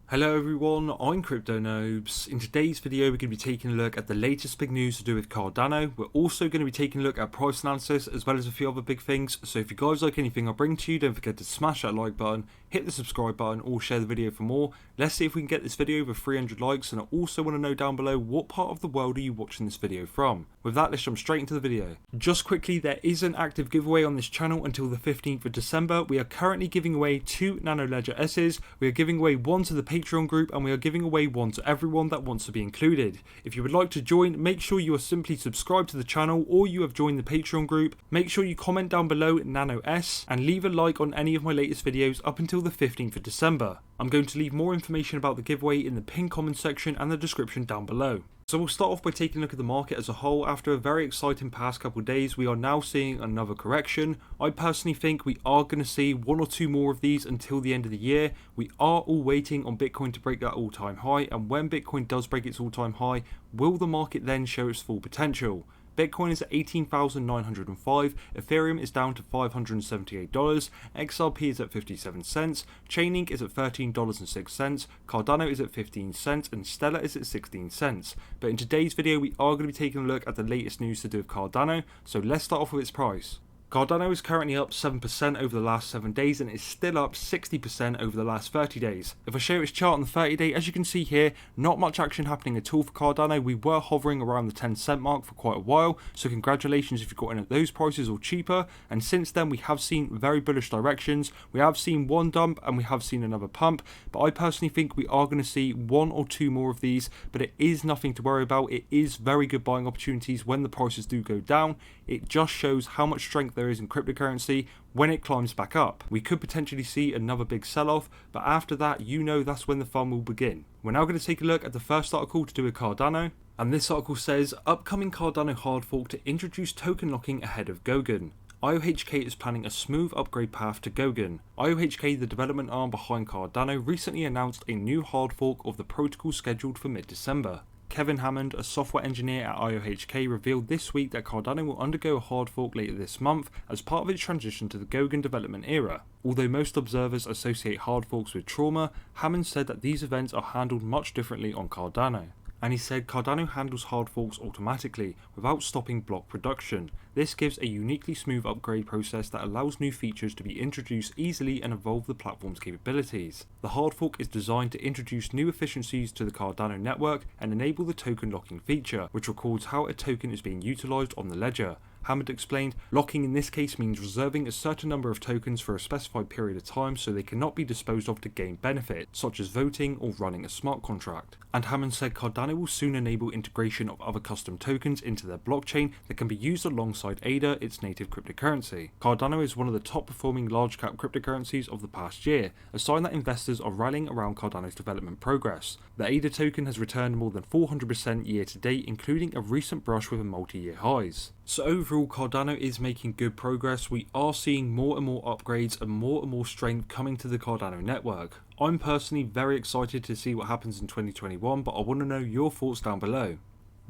Hello everyone, I'm Crypto Noobs. In today's video we're going to be taking a look at the latest big news to do with Cardano. We're also going to be taking a look at price analysis as well as a few other big things. So if you guys like anything I bring to you, don't forget to smash that like button, hit the subscribe button or share the video for more. Let's see if we can get this video over 300 likes, and I also want to know down below what part of the world are you watching this video from. With that, let's jump straight into the video. Just quickly, there is an active giveaway on this channel until the 15th of December. We are currently giving away 2 Nano Ledger S's. We are giving away one to the Patreon group and we are giving away one to everyone that wants to be included. If you would like to join, make sure you are simply subscribed to the channel or you have joined the Patreon group. Make sure you comment down below Nano S and leave a like on any of my latest videos up until the 15th of December. I'm going to leave more information about the giveaway in the pinned comment section and the description down below. So we'll start off by taking a look at the market as a whole. After a very exciting past couple of days, we are now seeing another correction. I personally think we are going to see one or two more of these until the end of the year. We are all waiting on Bitcoin to break that all-time high, and when Bitcoin does break its all-time high, will the market then show its full potential? Bitcoin is at 18,905, Ethereum is down to $578, XRP is at 57 cents, Chainlink is at $13.06, Cardano is at 15 cents, and Stellar is at 16 cents. But in today's video we are going to be taking a look at the latest news to do with Cardano, so let's start off with its price. Cardano is currently up 7% over the last 7 days and is still up 60% over the last 30 days. If I show its chart on the 30 day, as you can see here, not much action happening at all for Cardano. We were hovering around the 10 cent mark for quite a while, so congratulations if you got in at those prices or cheaper. And since then we have seen very bullish directions. We have seen one dump and we have seen another pump, but I personally think we are going to see one or two more of these, but it is nothing to worry about. It is very good buying opportunities when the prices do go down. It just shows how much strength there is in cryptocurrency when it climbs back up. We could potentially see another big sell-off, but after that, that's when the fun will begin. We're now going to take a look at the first article to do with Cardano, and this article says, upcoming Cardano hard fork to introduce token locking ahead of Goguen. IOHK is planning a smooth upgrade path to Goguen. IOHK, the development arm behind Cardano, recently announced a new hard fork of the protocol scheduled for mid-December. Kevin Hammond, a software engineer at IOHK, revealed this week that Cardano will undergo a hard fork later this month as part of its transition to the Goguen development era. Although most observers associate hard forks with trauma, Hammond said that these events are handled much differently on Cardano. And he said Cardano handles hard forks automatically without stopping block production. This gives a uniquely smooth upgrade process that allows new features to be introduced easily and evolve the platform's capabilities. The hard fork is designed to introduce new efficiencies to the Cardano network and enable the token locking feature, which records how a token is being utilized on the ledger. Hammond explained, locking in this case means reserving a certain number of tokens for a specified period of time so they cannot be disposed of to gain benefit, such as voting or running a smart contract. And Hammond said Cardano will soon enable integration of other custom tokens into their blockchain that can be used alongside ADA, its native cryptocurrency. Cardano is one of the top performing large cap cryptocurrencies of the past year, a sign that investors are rallying around Cardano's development progress. The ADA token has returned more than 400% year to date, including a recent brush with a multi-year highs. So overall, Cardano is making good progress. We are seeing more and more upgrades and more strength coming to the Cardano network. I'm personally very excited to see what happens in 2021, but I want to know your thoughts down below.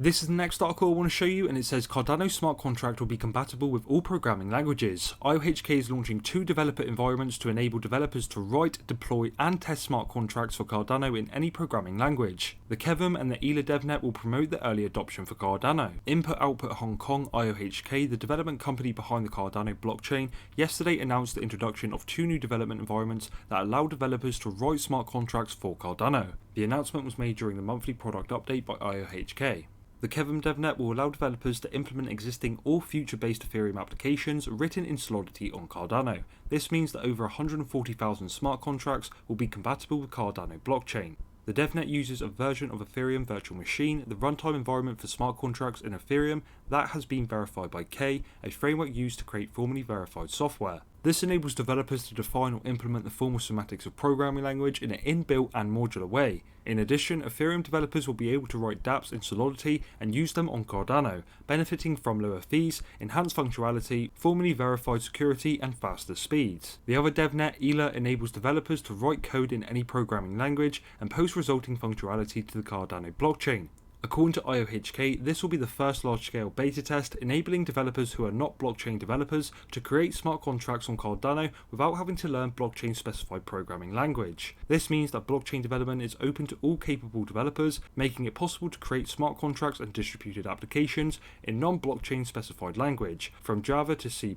This is the next article I want to show you, and it says Cardano smart contract will be compatible with all programming languages. IOHK is launching 2 developer environments to enable developers to write, deploy and test smart contracts for Cardano in any programming language. The Kevin and the ELA DevNet will promote the early adoption for Cardano. Input Output Hong Kong IOHK, the development company behind the Cardano blockchain, yesterday announced the introduction of 2 new development environments that allow developers to write smart contracts for Cardano. The announcement was made during the monthly product update by IOHK. The Kevin DevNet will allow developers to implement existing or future-based Ethereum applications written in Solidity on Cardano. This means that over 140,000 smart contracts will be compatible with Cardano blockchain. The DevNet uses a version of Ethereum Virtual Machine, the runtime environment for smart contracts in Ethereum that has been verified by K, a framework used to create formally verified software. This enables developers to define or implement the formal semantics of programming language in an inbuilt and modular way. In addition, Ethereum developers will be able to write dApps in Solidity and use them on Cardano, benefiting from lower fees, enhanced functionality, formally verified security, and faster speeds. The other DevNet, ELA, enables developers to write code in any programming language and post resulting functionality to the Cardano blockchain. According to IOHK, this will be the first large-scale beta test enabling developers who are not blockchain developers to create smart contracts on Cardano without having to learn blockchain-specified programming language. This means that blockchain development is open to all capable developers, making it possible to create smart contracts and distributed applications in non-blockchain specified language, from Java to C++,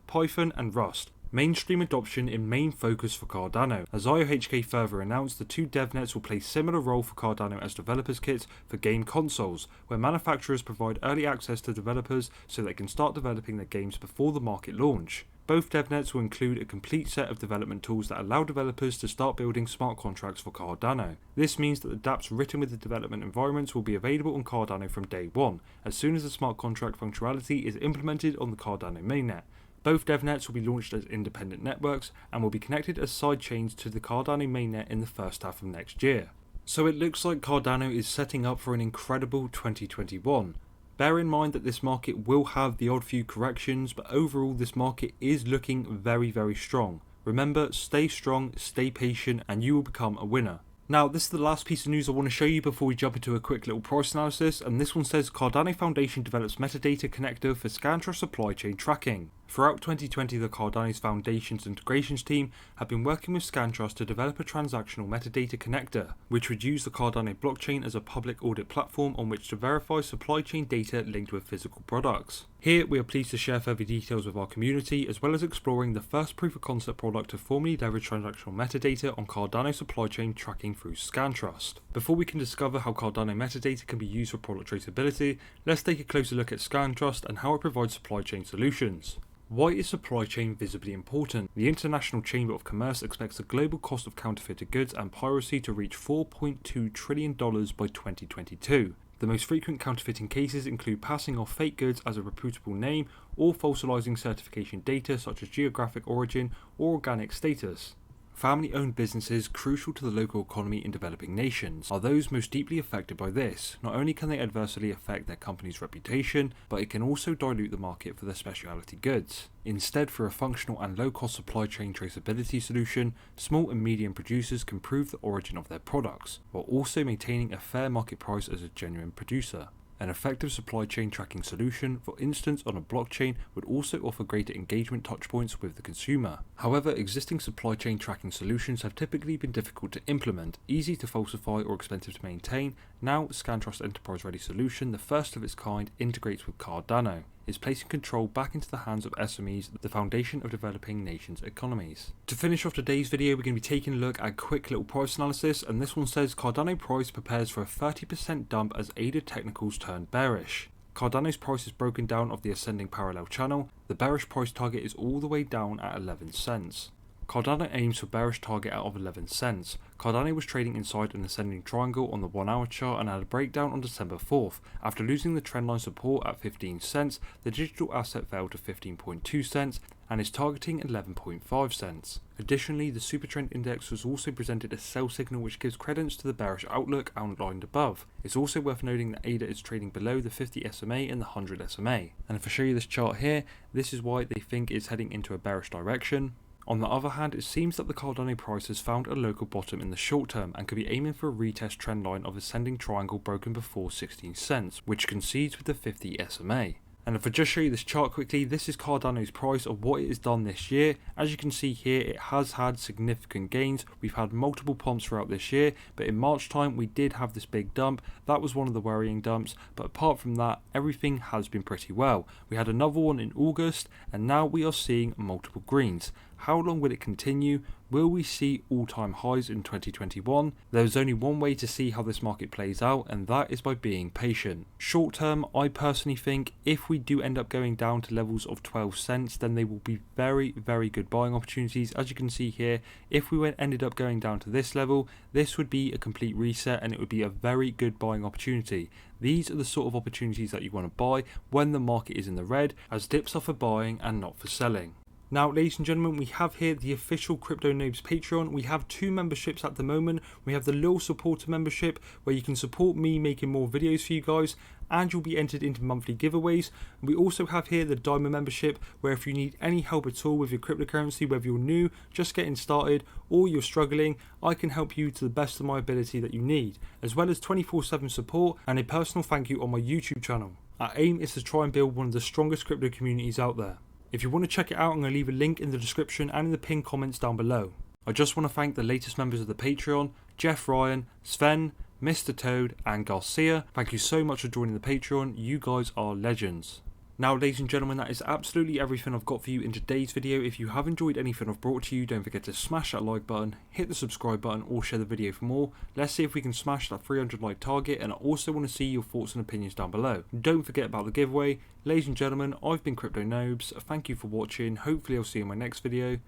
Python and Rust. Mainstream adoption in main focus for Cardano. As IOHK further announced, the two devnets will play similar role for Cardano as developers kits for game consoles, where manufacturers provide early access to developers so they can start developing their games before the market launch. Both devnets will include a complete set of development tools that allow developers to start building smart contracts for Cardano. This means that the dApps written with the development environments will be available on Cardano from day one, as soon as the smart contract functionality is implemented on the Cardano mainnet. Both devnets will be launched as independent networks and will be connected as sidechains to the Cardano mainnet in the first half of next year. So it looks like Cardano is setting up for an incredible 2021. Bear in mind that this market will have the odd few corrections, but overall this market is looking very strong. Remember, stay strong, stay patient, and you will become a winner. Now, this is the last piece of news I want to show you before we jump into a quick little price analysis, and this one says Cardano Foundation develops metadata connector for Scantrust supply chain tracking. Throughout 2020, the Cardano Foundation's integrations team have been working with Scantrust to develop a transactional metadata connector, which would use the Cardano blockchain as a public audit platform on which to verify supply chain data linked with physical products. Here, we are pleased to share further details with our community, as well as exploring the first proof of concept product to formally leverage transactional metadata on Cardano supply chain tracking through Scantrust. Before we can discover how Cardano metadata can be used for product traceability, let's take a closer look at Scantrust and how it provides supply chain solutions. Why is supply chain visibly important? The International Chamber of Commerce expects the global cost of counterfeited goods and piracy to reach $4.2 trillion by 2022. The most frequent counterfeiting cases include passing off fake goods as a reputable name or falsifying certification data such as geographic origin or organic status. Family-owned businesses crucial to the local economy in developing nations are those most deeply affected by this. Not only can they adversely affect their company's reputation, but it can also dilute the market for their specialty goods. Instead, for a functional and low-cost supply chain traceability solution, small and medium producers can prove the origin of their products, while also maintaining a fair market price as a genuine producer. An effective supply chain tracking solution, for instance on a blockchain, would also offer greater engagement touchpoints with the consumer. However, existing supply chain tracking solutions have typically been difficult to implement, easy to falsify or expensive to maintain. Now, Scantrust Enterprise Ready solution, the first of its kind, integrates with Cardano, is placing control back into the hands of SMEs, the foundation of developing nations' economies. To finish off today's video, we're going to be taking a look at a quick little price analysis, and this one says Cardano price prepares for a 30% dump as ADA technicals turn bearish. Cardano's price is broken down of the ascending parallel channel. The bearish price target is all the way down at 11 cents. Cardano aims for bearish target out of 11 cents. Cardano was trading inside an ascending triangle on the 1 hour chart and had a breakdown on December 4th. After losing the trendline support at 15 cents, the digital asset fell to 15.2 cents and is targeting 11.5 cents. Additionally, the Supertrend Index was also presented a sell signal which gives credence to the bearish outlook outlined above. It's also worth noting that ADA is trading below the 50 SMA and the 100 SMA. And if I show you this chart here, this is why they think it's heading into a bearish direction. On the other hand, it seems that the Cardano price has found a local bottom in the short term and could be aiming for a retest trendline of ascending triangle broken before 16 cents, which coincides with the 50 SMA. And if I just show you this chart quickly, this is Cardano's price of what it has done this year. As you can see here, it has had significant gains. We've had multiple pumps throughout this year, but in March time we did have this big dump. That was one of the worrying dumps, but apart from that, everything has been pretty well. We had another one in August, and now we are seeing multiple greens. How long will it continue? Will we see all-time highs in 2021? There's only one way to see how this market plays out, and that is by being patient. Short term, I personally think if we do end up going down to levels of 12 cents, then they will be very good buying opportunities. As you can see here, if we ended up going down to this level, this would be a complete reset and it would be a very good buying opportunity. These are the sort of opportunities that you want to buy when the market is in the red, as dips are for buying and not for selling. Now, ladies and gentlemen, we have here the official Crypto Noobs Patreon. We have 2 memberships at the moment. We have the Little Supporter membership, where you can support me making more videos for you guys, and you'll be entered into monthly giveaways. And we also have here the Diamond membership, where if you need any help at all with your cryptocurrency, whether you're new, just getting started, or you're struggling, I can help you to the best of my ability that you need, as well as 24/7 support and a personal thank you on my YouTube channel. Our aim is to try and build one of the strongest crypto communities out there. If you want to check it out, I'm going to leave a link in the description and in the pinned comments down below. I just want to thank the latest members of the Patreon, Jeff Ryan, Sven, Mr. Toad and Garcia. Thank you so much for joining the Patreon, you guys are legends. Now, ladies and gentlemen, that is absolutely everything I've got for you in today's video. If you have enjoyed anything I've brought to you, don't forget to smash that like button, hit the subscribe button or share the video for more. Let's see if we can smash that 300 like target, and I also want to see your thoughts and opinions down below. Don't forget about the giveaway. Ladies and gentlemen, I've been Crypto Noobs. Thank you for watching. Hopefully I'll see you in my next video.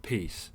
Peace.